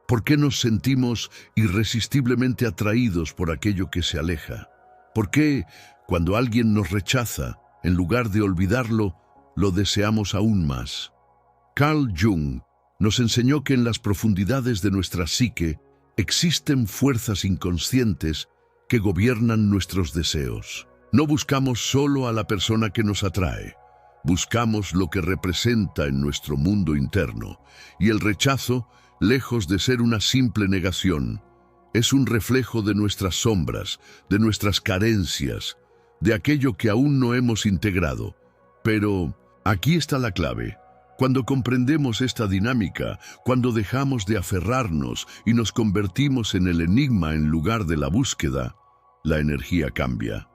¿Por qué nos sentimos irresistiblemente atraídos por aquello que se aleja? ¿Por qué, cuando alguien nos rechaza, en lugar de olvidarlo, lo deseamos aún más? Carl Jung nos enseñó que en las profundidades de nuestra psique existen fuerzas inconscientes que gobiernan nuestros deseos. No buscamos solo a la persona que nos atrae, buscamos lo que representa en nuestro mundo interno, y el rechazo, lejos de ser una simple negación, es un reflejo de nuestras sombras, de nuestras carencias, de aquello que aún no hemos integrado. Pero aquí está la clave. Cuando comprendemos esta dinámica, cuando dejamos de aferrarnos y nos convertimos en el enigma en lugar de la búsqueda, la energía cambia.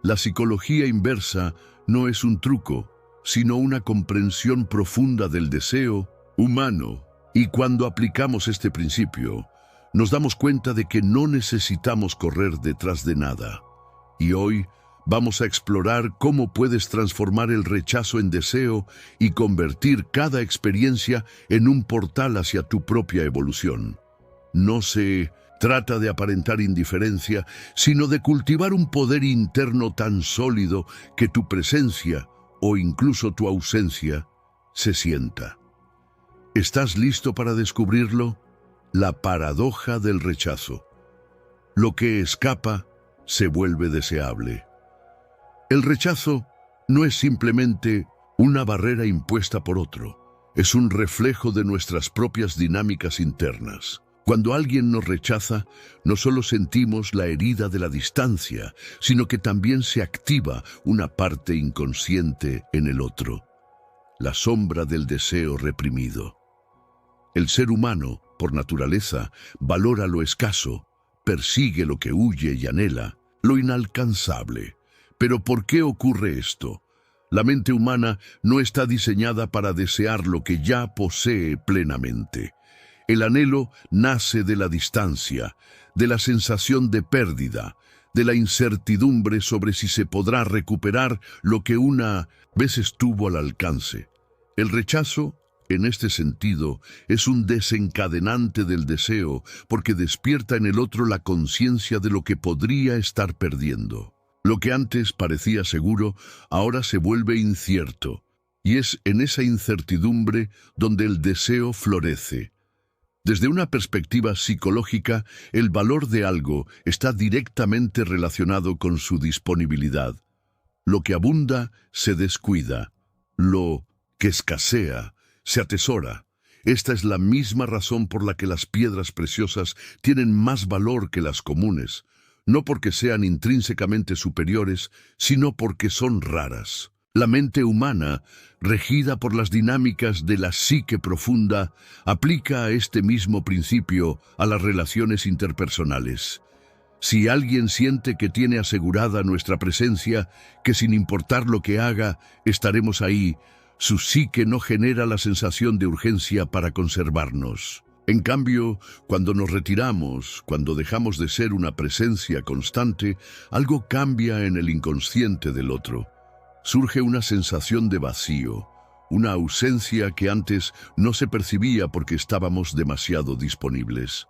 La psicología inversa no es un truco, sino una comprensión profunda del deseo humano. Y cuando aplicamos este principio, nos damos cuenta de que no necesitamos correr detrás de nada. Y hoy vamos a explorar cómo puedes transformar el rechazo en deseo y convertir cada experiencia en un portal hacia tu propia evolución. No se trata de aparentar indiferencia, sino de cultivar un poder interno tan sólido que tu presencia, o incluso tu ausencia, se sienta. ¿Estás listo para descubrirlo? La paradoja del rechazo. Lo que escapa se vuelve deseable. El rechazo no es simplemente una barrera impuesta por otro, es un reflejo de nuestras propias dinámicas internas. Cuando alguien nos rechaza, no solo sentimos la herida de la distancia, sino que también se activa una parte inconsciente en el otro, la sombra del deseo reprimido. El ser humano, por naturaleza, valora lo escaso, persigue lo que huye y anhela, lo inalcanzable. Pero ¿por qué ocurre esto? La mente humana no está diseñada para desear lo que ya posee plenamente. El anhelo nace de la distancia, de la sensación de pérdida, de la incertidumbre sobre si se podrá recuperar lo que una vez estuvo al alcance. El rechazo, en este sentido, es un desencadenante del deseo porque despierta en el otro la conciencia de lo que podría estar perdiendo. Lo que antes parecía seguro, ahora se vuelve incierto, y es en esa incertidumbre donde el deseo florece. Desde una perspectiva psicológica, el valor de algo está directamente relacionado con su disponibilidad. Lo que abunda se descuida, lo que escasea se atesora. Esta es la misma razón por la que las piedras preciosas tienen más valor que las comunes, no porque sean intrínsecamente superiores, sino porque son raras. La mente humana, regida por las dinámicas de la psique profunda, aplica este mismo principio a las relaciones interpersonales. Si alguien siente que tiene asegurada nuestra presencia, que sin importar lo que haga, estaremos ahí, su psique no genera la sensación de urgencia para conservarnos. En cambio, cuando nos retiramos, cuando dejamos de ser una presencia constante, algo cambia en el inconsciente del otro. Surge una sensación de vacío, una ausencia que antes no se percibía porque estábamos demasiado disponibles.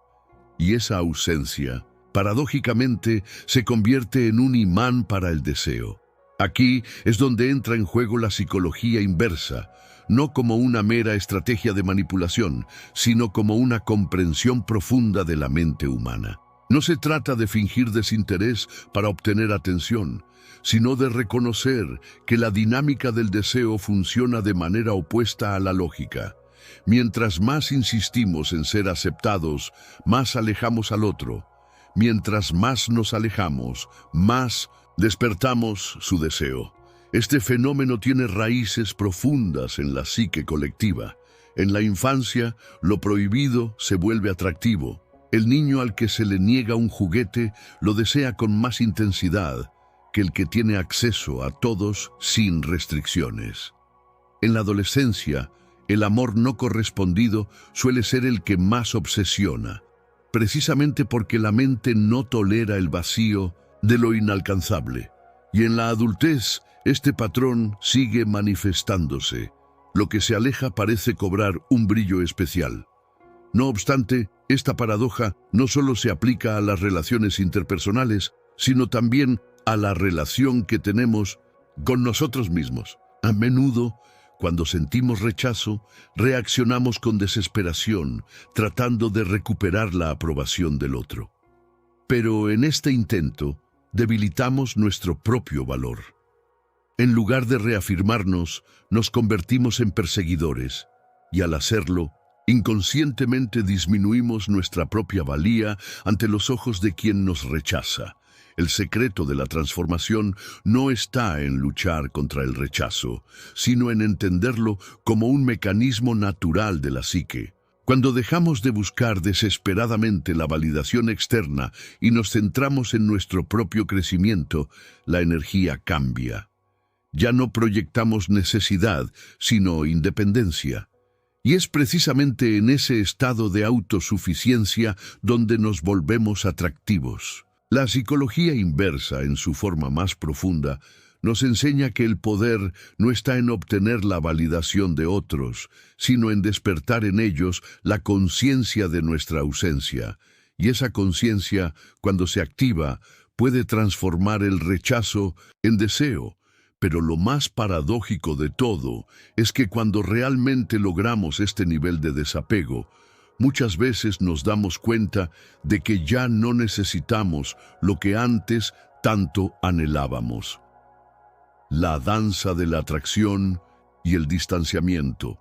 Y esa ausencia, paradójicamente, se convierte en un imán para el deseo. Aquí es donde entra en juego la psicología inversa, no como una mera estrategia de manipulación, sino como una comprensión profunda de la mente humana. No se trata de fingir desinterés para obtener atención, sino de reconocer que la dinámica del deseo funciona de manera opuesta a la lógica. Mientras más insistimos en ser aceptados, más alejamos al otro. Mientras más nos alejamos, más despertamos su deseo. Este fenómeno tiene raíces profundas en la psique colectiva. En la infancia, lo prohibido se vuelve atractivo. El niño al que se le niega un juguete lo desea con más intensidad que el que tiene acceso a todos sin restricciones. En la adolescencia, el amor no correspondido suele ser el que más obsesiona, precisamente porque la mente no tolera el vacío de lo inalcanzable. Y en la adultez, este patrón sigue manifestándose. Lo que se aleja parece cobrar un brillo especial. No obstante, esta paradoja no solo se aplica a las relaciones interpersonales, sino también a la relación que tenemos con nosotros mismos. A menudo, cuando sentimos rechazo, reaccionamos con desesperación, tratando de recuperar la aprobación del otro. Pero en este intento, debilitamos nuestro propio valor. En lugar de reafirmarnos, nos convertimos en perseguidores, y al hacerlo, inconscientemente disminuimos nuestra propia valía ante los ojos de quien nos rechaza. El secreto de la transformación no está en luchar contra el rechazo, sino en entenderlo como un mecanismo natural de la psique. Cuando dejamos de buscar desesperadamente la validación externa y nos centramos en nuestro propio crecimiento, la energía cambia. Ya no proyectamos necesidad, sino independencia. Y es precisamente en ese estado de autosuficiencia donde nos volvemos atractivos. La psicología inversa, en su forma más profunda, nos enseña que el poder no está en obtener la validación de otros, sino en despertar en ellos la conciencia de nuestra ausencia. Y esa conciencia, cuando se activa, puede transformar el rechazo en deseo. Pero lo más paradójico de todo es que cuando realmente logramos este nivel de desapego, muchas veces nos damos cuenta de que ya no necesitamos lo que antes tanto anhelábamos. La danza de la atracción y el distanciamiento.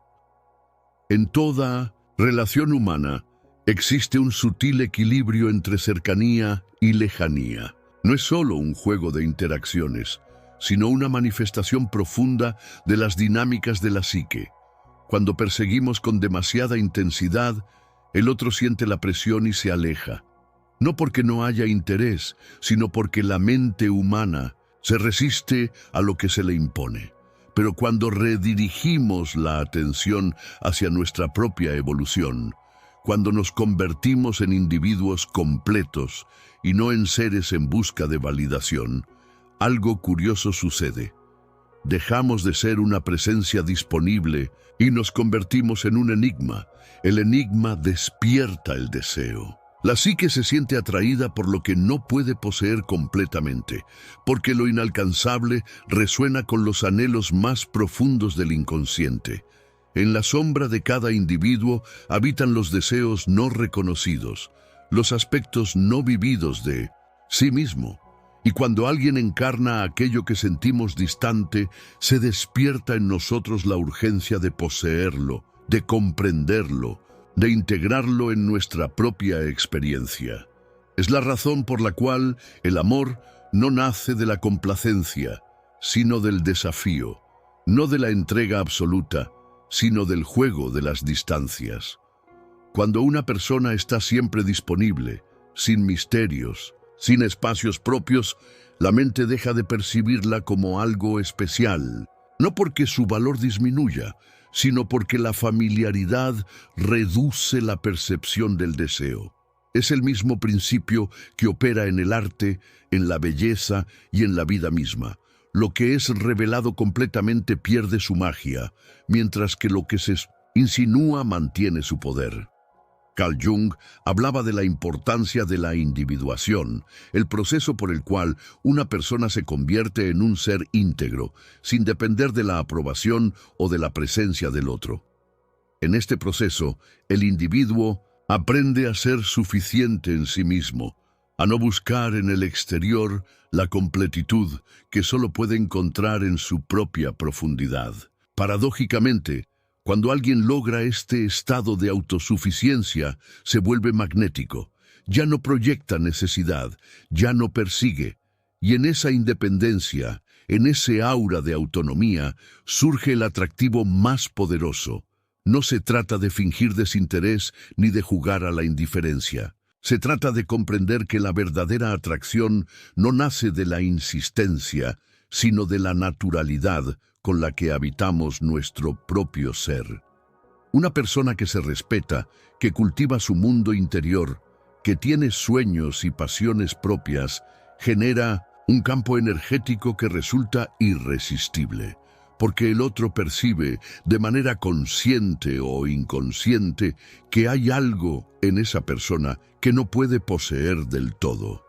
En toda relación humana existe un sutil equilibrio entre cercanía y lejanía. No es solo un juego de interacciones, sino una manifestación profunda de las dinámicas de la psique. Cuando perseguimos con demasiada intensidad, el otro siente la presión y se aleja. No porque no haya interés, sino porque la mente humana se resiste a lo que se le impone. Pero cuando redirigimos la atención hacia nuestra propia evolución, cuando nos convertimos en individuos completos y no en seres en busca de validación, algo curioso sucede. Dejamos de ser una presencia disponible y nos convertimos en un enigma. El enigma despierta el deseo. La psique se siente atraída por lo que no puede poseer completamente, porque lo inalcanzable resuena con los anhelos más profundos del inconsciente. En la sombra de cada individuo habitan los deseos no reconocidos, los aspectos no vividos de sí mismo. Y cuando alguien encarna aquello que sentimos distante, se despierta en nosotros la urgencia de poseerlo, de comprenderlo, de integrarlo en nuestra propia experiencia. Es la razón por la cual el amor no nace de la complacencia, sino del desafío, no de la entrega absoluta, sino del juego de las distancias. Cuando una persona está siempre disponible, sin misterios, sin espacios propios, la mente deja de percibirla como algo especial, no porque su valor disminuya, sino porque la familiaridad reduce la percepción del deseo. Es el mismo principio que opera en el arte, en la belleza y en la vida misma. Lo que es revelado completamente pierde su magia, mientras que lo que se insinúa mantiene su poder. Carl Jung hablaba de la importancia de la individuación, el proceso por el cual una persona se convierte en un ser íntegro, sin depender de la aprobación o de la presencia del otro. En este proceso, el individuo aprende a ser suficiente en sí mismo, a no buscar en el exterior la completitud que solo puede encontrar en su propia profundidad. Paradójicamente, cuando alguien logra este estado de autosuficiencia, se vuelve magnético. Ya no proyecta necesidad, ya no persigue. Y en esa independencia, en ese aura de autonomía, surge el atractivo más poderoso. No se trata de fingir desinterés ni de jugar a la indiferencia. Se trata de comprender que la verdadera atracción no nace de la insistencia, sino de la naturalidad con la que habitamos nuestro propio ser. Una persona que se respeta, que cultiva su mundo interior, que tiene sueños y pasiones propias, genera un campo energético que resulta irresistible. porque el otro percibe, de manera consciente o inconsciente, que hay algo en esa persona que no puede poseer del todo.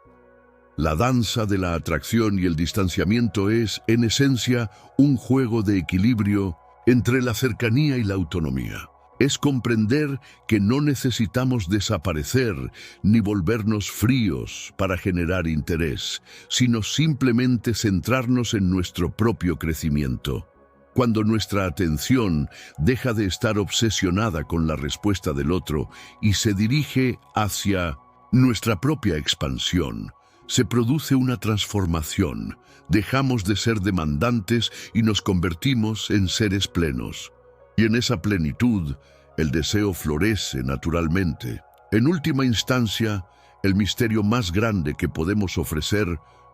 La danza de la atracción y el distanciamiento es, en esencia, un juego de equilibrio entre la cercanía y la autonomía. Es comprender que no necesitamos desaparecer ni volvernos fríos para generar interés, sino simplemente centrarnos en nuestro propio crecimiento. Cuando nuestra atención deja de estar obsesionada con la respuesta del otro y se dirige hacia nuestra propia expansión, se produce una transformación. Dejamos de ser demandantes y nos convertimos en seres plenos. Y en esa plenitud, el deseo florece naturalmente. En última instancia, el misterio más grande que podemos ofrecer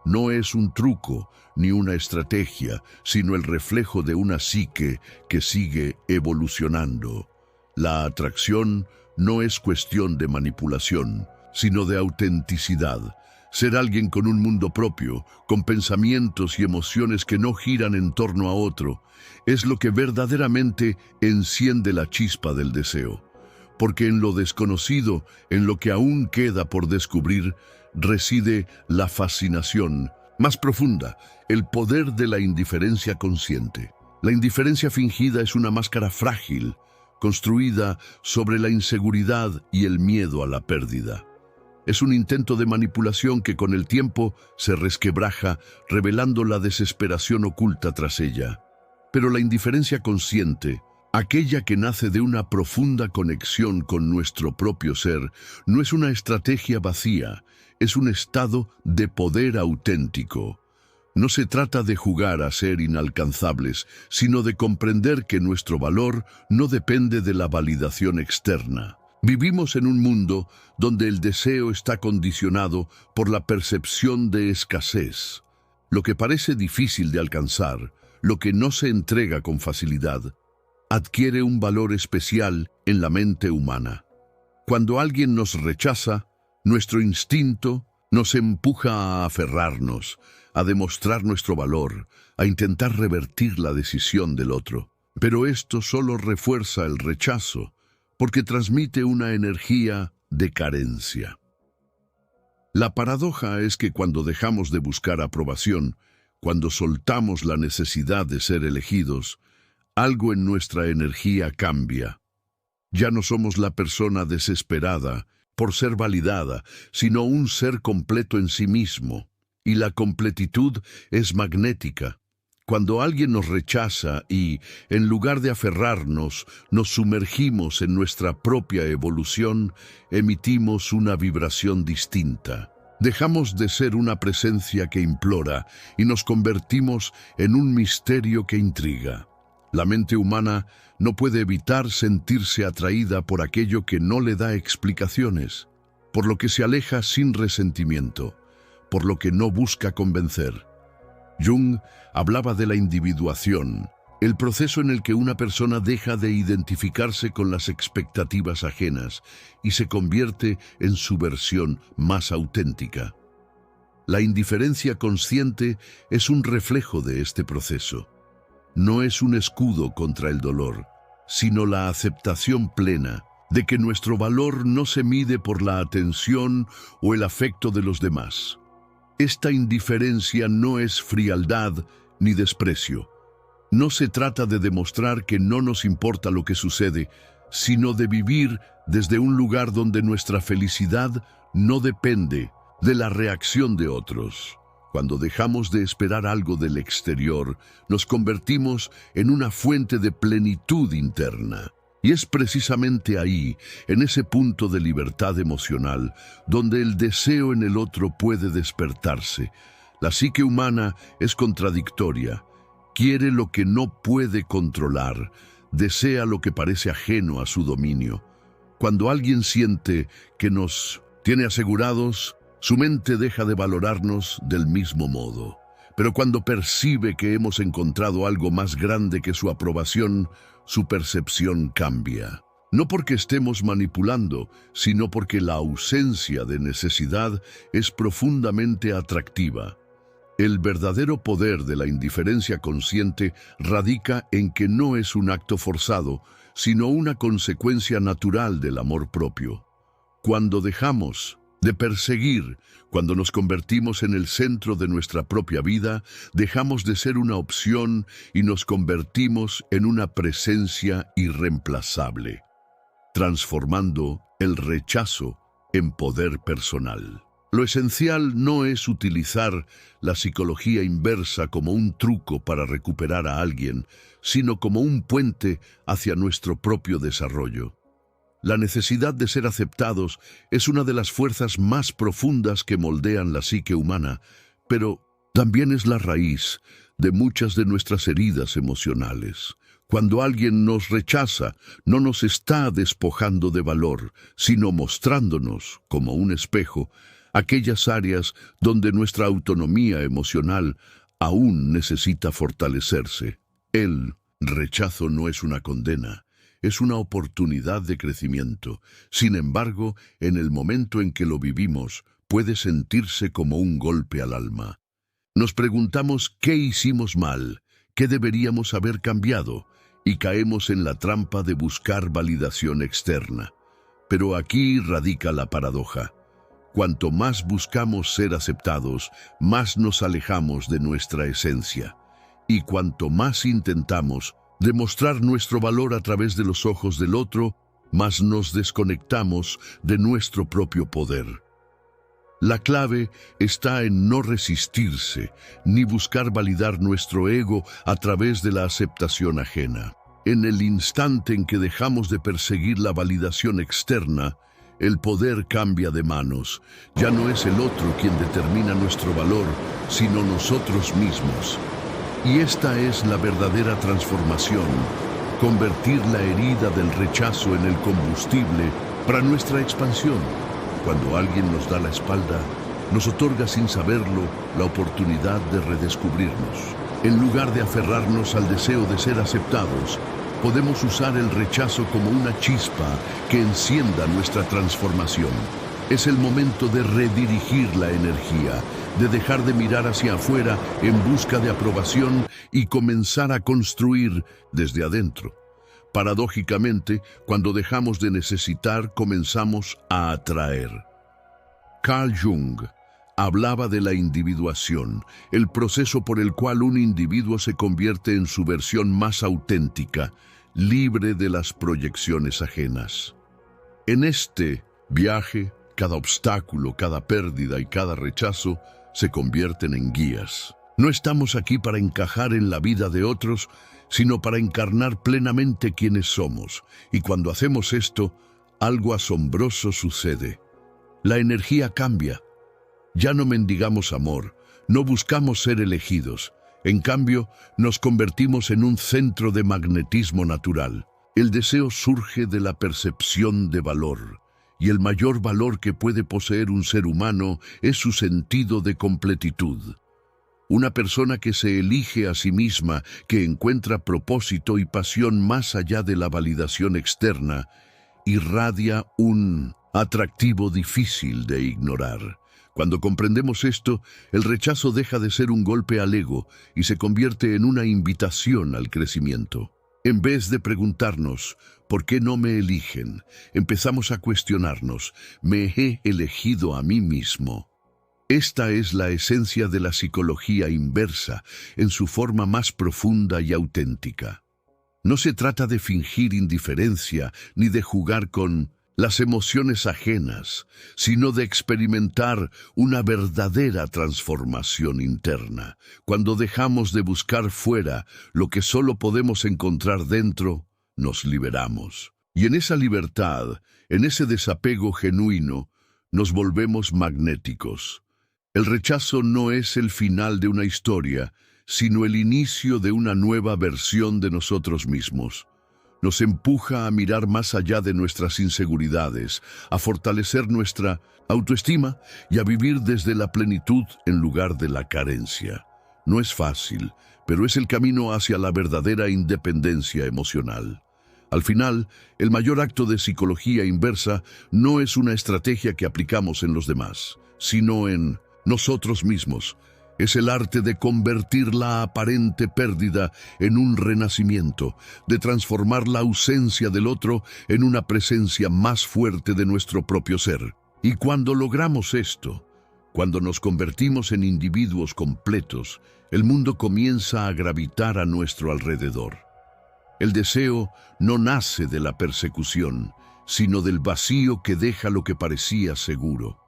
no es un truco ni una estrategia, sino el reflejo de una psique que sigue evolucionando. La atracción no es cuestión de manipulación, sino de autenticidad. Ser alguien con un mundo propio, con pensamientos y emociones que no giran en torno a otro, es lo que verdaderamente enciende la chispa del deseo. Porque en lo desconocido, en lo que aún queda por descubrir, reside la fascinación más profunda, el poder de la indiferencia consciente. La indiferencia fingida es una máscara frágil, construida sobre la inseguridad y el miedo a la pérdida. Es un intento de manipulación que con el tiempo se resquebraja, revelando la desesperación oculta tras ella. Pero la indiferencia consciente, aquella que nace de una profunda conexión con nuestro propio ser, no es una estrategia vacía, es un estado de poder auténtico. No se trata de jugar a ser inalcanzables, sino de comprender que nuestro valor no depende de la validación externa. Vivimos en un mundo donde el deseo está condicionado por la percepción de escasez. Lo que parece difícil de alcanzar, lo que no se entrega con facilidad, adquiere un valor especial en la mente humana. Cuando alguien nos rechaza, nuestro instinto nos empuja a aferrarnos, a demostrar nuestro valor, a intentar revertir la decisión del otro. Pero esto solo refuerza el rechazo, porque transmite una energía de carencia. La paradoja es que cuando dejamos de buscar aprobación, cuando soltamos la necesidad de ser elegidos, algo en nuestra energía cambia. Ya no somos la persona desesperada por ser validada, sino un ser completo en sí mismo. Y la completitud es magnética. Cuando alguien nos rechaza y, en lugar de aferrarnos, nos sumergimos en nuestra propia evolución, emitimos una vibración distinta. Dejamos de ser una presencia que implora y nos convertimos en un misterio que intriga. La mente humana no puede evitar sentirse atraída por aquello que no le da explicaciones, por lo que se aleja sin resentimiento, por lo que no busca convencer. Jung hablaba de la individuación, el proceso en el que una persona deja de identificarse con las expectativas ajenas y se convierte en su versión más auténtica. La indiferencia consciente es un reflejo de este proceso. No es un escudo contra el dolor, sino la aceptación plena de que nuestro valor no se mide por la atención o el afecto de los demás. Esta indiferencia no es frialdad ni desprecio. No se trata de demostrar que no nos importa lo que sucede, sino de vivir desde un lugar donde nuestra felicidad no depende de la reacción de otros. Cuando dejamos de esperar algo del exterior, nos convertimos en una fuente de plenitud interna. Y es precisamente ahí, en ese punto de libertad emocional, donde el deseo en el otro puede despertarse. La psique humana es contradictoria. Quiere lo que no puede controlar, desea lo que parece ajeno a su dominio. Cuando alguien siente que nos tiene asegurados, su mente deja de valorarnos del mismo modo. Pero cuando percibe que hemos encontrado algo más grande que su aprobación, su percepción cambia. No porque estemos manipulando, sino porque la ausencia de necesidad es profundamente atractiva. El verdadero poder de la indiferencia consciente radica en que no es un acto forzado, sino una consecuencia natural del amor propio. Cuando dejamos de perseguir, cuando nos convertimos en el centro de nuestra propia vida, dejamos de ser una opción y nos convertimos en una presencia irreemplazable, transformando el rechazo en poder personal. Lo esencial no es utilizar la psicología inversa como un truco para recuperar a alguien, sino como un puente hacia nuestro propio desarrollo. La necesidad de ser aceptados es una de las fuerzas más profundas que moldean la psique humana, pero también es la raíz de muchas de nuestras heridas emocionales. Cuando alguien nos rechaza, no nos está despojando de valor, sino mostrándonos, como un espejo, aquellas áreas donde nuestra autonomía emocional aún necesita fortalecerse. El rechazo no es una condena, es una oportunidad de crecimiento. Sin embargo, en el momento en que lo vivimos, puede sentirse como un golpe al alma. Nos preguntamos qué hicimos mal, qué deberíamos haber cambiado, y caemos en la trampa de buscar validación externa. Pero aquí radica la paradoja. Cuanto más buscamos ser aceptados, más nos alejamos de nuestra esencia. Y cuanto más intentamos demostrar nuestro valor a través de los ojos del otro, más nos desconectamos de nuestro propio poder. La clave está en no resistirse, ni buscar validar nuestro ego a través de la aceptación ajena. En el instante en que dejamos de perseguir la validación externa, el poder cambia de manos. Ya no es el otro quien determina nuestro valor, sino nosotros mismos. Y esta es la verdadera transformación, convertir la herida del rechazo en el combustible para nuestra expansión. Cuando alguien nos da la espalda, nos otorga sin saberlo la oportunidad de redescubrirnos. En lugar de aferrarnos al deseo de ser aceptados, podemos usar el rechazo como una chispa que encienda nuestra transformación. Es el momento de redirigir la energía, de dejar de mirar hacia afuera en busca de aprobación y comenzar a construir desde adentro. Paradójicamente, cuando dejamos de necesitar, comenzamos a atraer. Carl Jung hablaba de la individuación, el proceso por el cual un individuo se convierte en su versión más auténtica, libre de las proyecciones ajenas. En este viaje, cada obstáculo, cada pérdida y cada rechazo se convierten en guías. No estamos aquí para encajar en la vida de otros, sino para encarnar plenamente quienes somos. Y cuando hacemos esto, algo asombroso sucede. La energía cambia. Ya no mendigamos amor, no buscamos ser elegidos. En cambio, nos convertimos en un centro de magnetismo natural. El deseo surge de la percepción de valor, y el mayor valor que puede poseer un ser humano es su sentido de completitud. Una persona que se elige a sí misma, que encuentra propósito y pasión más allá de la validación externa, irradia un atractivo difícil de ignorar. Cuando comprendemos esto, el rechazo deja de ser un golpe al ego y se convierte en una invitación al crecimiento. En vez de preguntarnos, ¿por qué no me eligen?, empezamos a cuestionarnos, ¿me he elegido a mí mismo? Esta es la esencia de la psicología inversa, en su forma más profunda y auténtica. No se trata de fingir indiferencia ni de jugar con las emociones ajenas, sino de experimentar una verdadera transformación interna. Cuando dejamos de buscar fuera lo que solo podemos encontrar dentro, nos liberamos. Y en esa libertad, en ese desapego genuino, nos volvemos magnéticos. El rechazo no es el final de una historia, sino el inicio de una nueva versión de nosotros mismos. Nos empuja a mirar más allá de nuestras inseguridades, a fortalecer nuestra autoestima y a vivir desde la plenitud en lugar de la carencia. No es fácil, pero es el camino hacia la verdadera independencia emocional. Al final, el mayor acto de psicología inversa no es una estrategia que aplicamos en los demás, sino en nosotros mismos. Es el arte de convertir la aparente pérdida en un renacimiento, de transformar la ausencia del otro en una presencia más fuerte de nuestro propio ser. Y cuando logramos esto, cuando nos convertimos en individuos completos, el mundo comienza a gravitar a nuestro alrededor. El deseo no nace de la persecución, sino del vacío que deja lo que parecía seguro.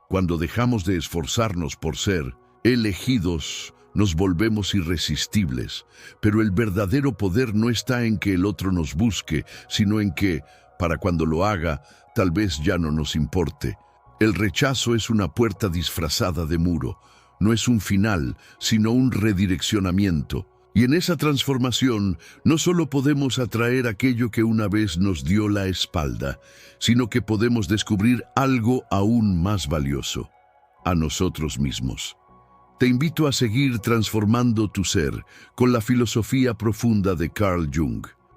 Cuando dejamos de esforzarnos por ser elegidos, nos volvemos irresistibles, pero el verdadero poder no está en que el otro nos busque, sino en que, para cuando lo haga, tal vez ya no nos importe. El rechazo es una puerta disfrazada de muro, no es un final, sino un redireccionamiento. Y en esa transformación no solo podemos atraer aquello que una vez nos dio la espalda, sino que podemos descubrir algo aún más valioso, a nosotros mismos. Te invito a seguir transformando tu ser con la filosofía profunda de Carl Jung.